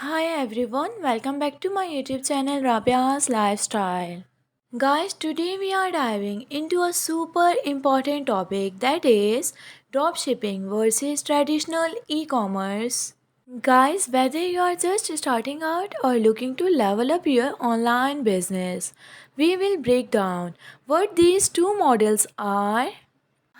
Hi everyone, welcome back to my YouTube channel Rabia's Lifestyle. Guys, today we are diving into a super important topic, that is dropshipping versus traditional e-commerce. Guys, whether you are just starting out or looking to level up your online business, we will break down what these two models are,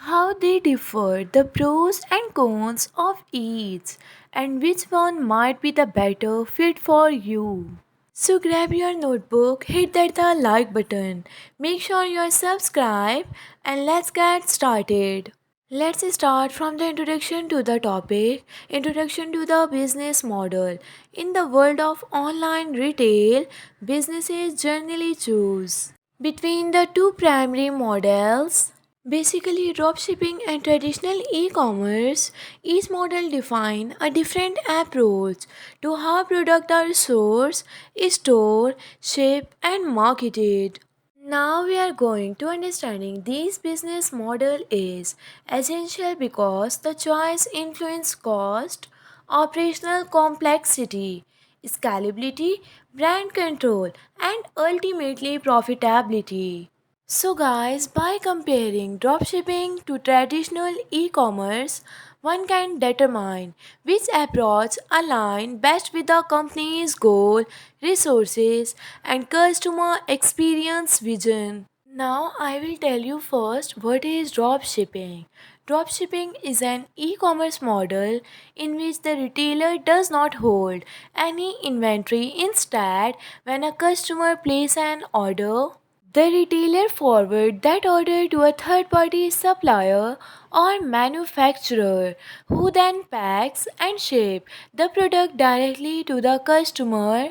how they differ, the pros and cons of each, and which one might be the better fit for you. So grab your notebook, hit that the like button, make sure you are subscribed, and let's get started. Let's start from the introduction to the topic, introduction to the business model. In the world of online retail, businesses generally choose between the two primary models. Basically, dropshipping and traditional e-commerce, each model define a different approach to how products are sourced, stored, shipped, and marketed. Now we are going to understanding this business model is essential because the choice influence cost, operational complexity, scalability, brand control, and ultimately profitability. So guys, by comparing dropshipping to traditional e-commerce, one can determine which approach align best with the company's goal, resources, and customer experience vision. Now I will tell you first what is dropshipping. Dropshipping is an e-commerce model in which the retailer does not hold any inventory. Instead, when a customer places an order, the retailer forward that order to a third party supplier or manufacturer who then packs and ship the product directly to the customer.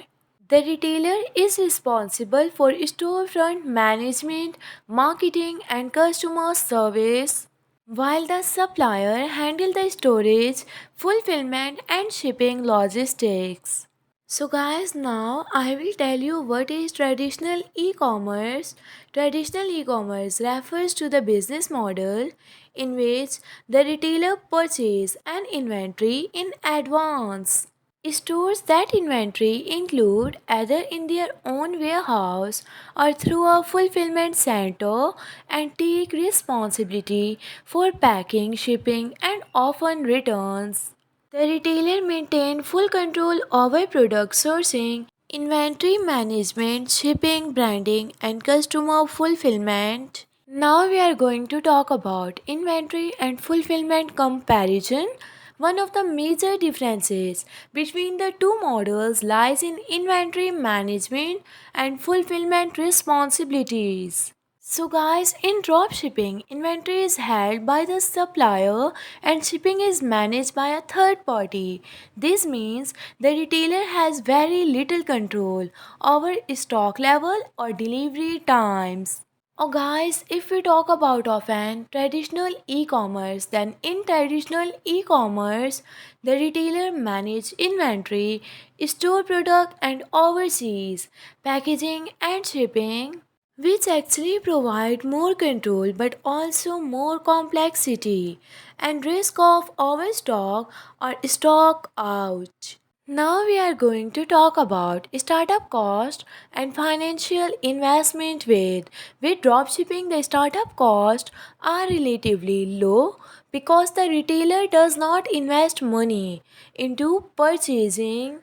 The retailer is responsible for storefront management, marketing and customer service, while the supplier handles the storage, fulfillment and shipping logistics. So guys, now I will tell you what is traditional e-commerce. Traditional e-commerce refers to the business model in which the retailer purchases an inventory in advance. Stores that inventory include either in their own warehouse or through a fulfillment center and take responsibility for packing, shipping, and often returns. The retailer maintains full control over product sourcing, inventory management, shipping, branding, and customer fulfillment. Now we are going to talk about inventory and fulfillment comparison. One of the major differences between the two models lies in inventory management and fulfillment responsibilities. So guys, in dropshipping, inventory is held by the supplier and shipping is managed by a third party. This means the retailer has very little control over stock level or delivery times. Oh guys, if we talk about often traditional e-commerce, then in traditional e-commerce, the retailer manage inventory, store product and overseas packaging and shipping, which actually provide more control but also more complexity and risk of overstock or stock out. Now we are going to talk about startup cost and financial investment. With dropshipping, the startup costs are relatively low because the retailer does not invest money into purchasing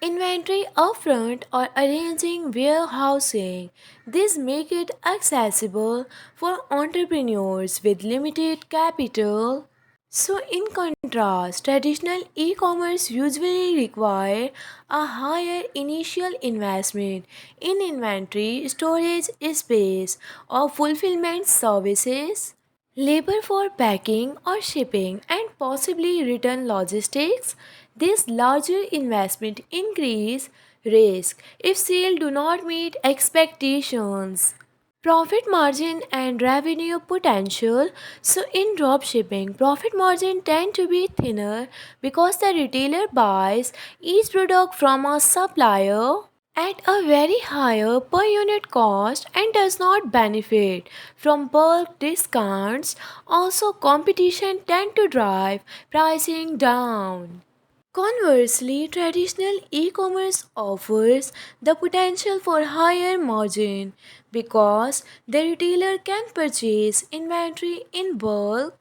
inventory upfront or arranging warehousing. This make it accessible for entrepreneurs with limited capital. So in contrast, traditional e-commerce usually require a higher initial investment in inventory, storage space, or fulfillment services, labor for packing or shipping, and possibly return logistics. This larger investment increase risk if sales do not meet expectations. Profit margin and revenue potential. So in dropshipping, profit margin tend to be thinner because the retailer buys each product from a supplier at a very higher per unit cost and does not benefit from bulk discounts. Also, competition tend to drive pricing down. Conversely, traditional e-commerce offers the potential for higher margin because the retailer can purchase inventory in bulk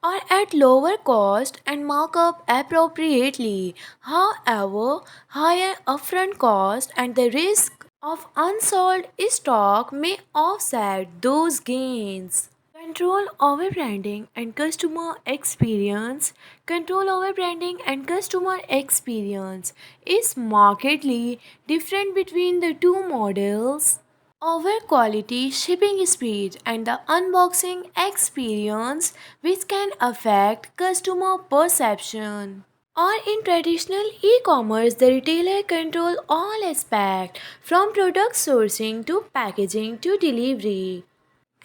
or at lower cost and mark up appropriately. However, higher upfront cost and the risk of unsold stock may offset those gains. Control over branding and customer experience. Control over branding and customer experience is markedly different between the two models. Over quality, shipping speed, and the unboxing experience, which can affect customer perception. Or in traditional e-commerce, the retailer control all aspects from product sourcing to packaging to delivery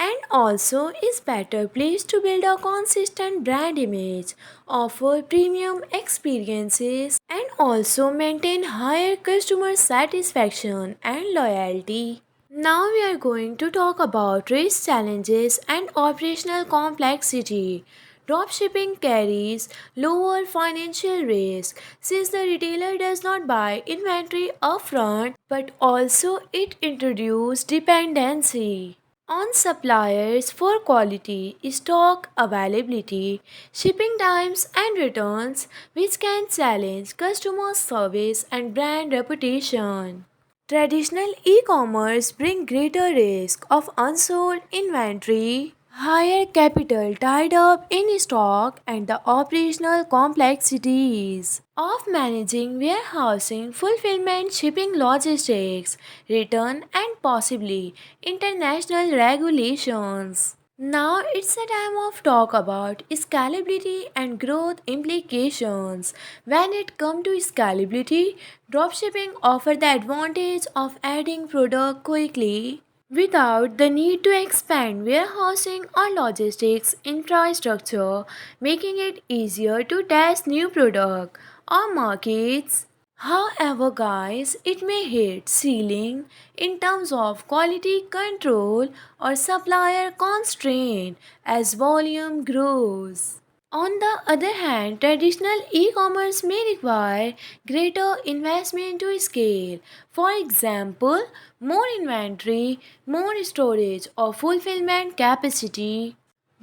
and also is better placed to build a consistent brand image, offer premium experiences, and also maintain higher customer satisfaction and loyalty. Now we are going to talk about risk challenges and operational complexity. Dropshipping carries lower financial risk since the retailer does not buy inventory upfront but also it introduces dependency on suppliers for quality, stock availability, shipping times, and returns, which can challenge customer service and brand reputation. Traditional e-commerce bring greater risk of unsold inventory, higher capital tied up in stock and the operational complexities of managing warehousing, fulfillment, shipping logistics, return and possibly international regulations. Now it's a time of talk about scalability and growth implications. When it comes to scalability, dropshipping offers the advantage of adding product quickly without the need to expand warehousing or logistics infrastructure, making it easier to test new product or markets. However, guys, it may hit ceiling in terms of quality control or supplier constraint as volume grows. On the other hand, traditional e-commerce may require greater investment to scale. For example, more inventory, more storage or fulfillment capacity,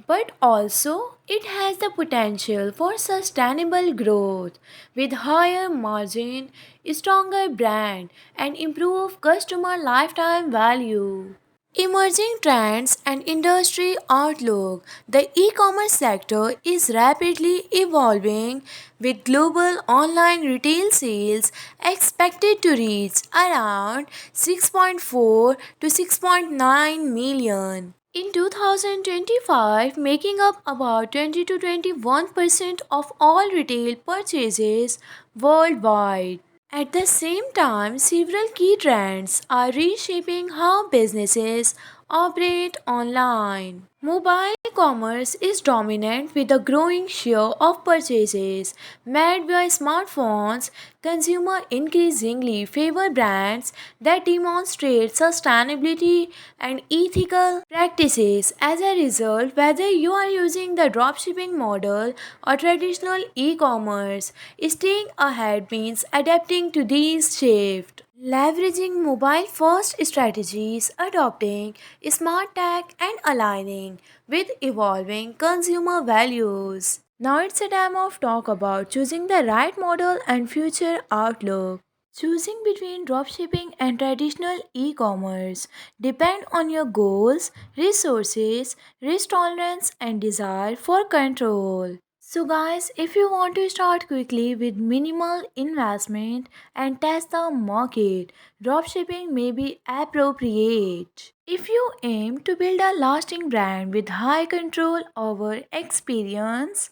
but also it has the potential for sustainable growth with higher margin, stronger brand and improved customer lifetime value. Emerging trends and industry outlook. The e-commerce sector is rapidly evolving with global online retail sales expected to reach around 6.4 to 6.9 million in 2025, making up about 20 to 21% of all retail purchases worldwide. At the same time, several key trends are reshaping how businesses operate online. Mobile commerce is dominant with a growing share of purchases made via smartphones. Consumers increasingly favor brands that demonstrate sustainability and ethical practices. As a result, whether you are using the dropshipping model or traditional e-commerce, staying ahead means adapting to these shifts. Leveraging mobile first strategies, adopting smart tech, and aligning with evolving consumer values. Now it's a time of talk about choosing the right model and future outlook. Choosing between dropshipping and traditional e-commerce depend on your goals, resources, risk tolerance and desire for control. So guys, if you want to start quickly with minimal investment and test the market, dropshipping may be appropriate. If you aim to build a lasting brand with high control over experience,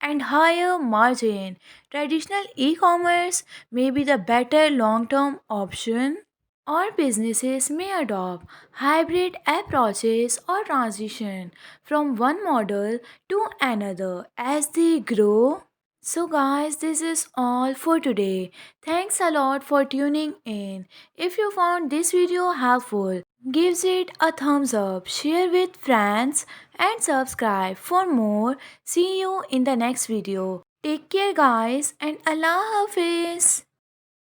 and higher margin, traditional e-commerce may be the better long-term option. Or businesses may adopt hybrid approaches or transition from one model to another as they grow. So, guys, this is all for today. Thanks a lot for tuning in. If you found this video helpful, give it a thumbs up, share with friends, and subscribe for more. See you in the next video. Take care, guys, and Allah Hafiz.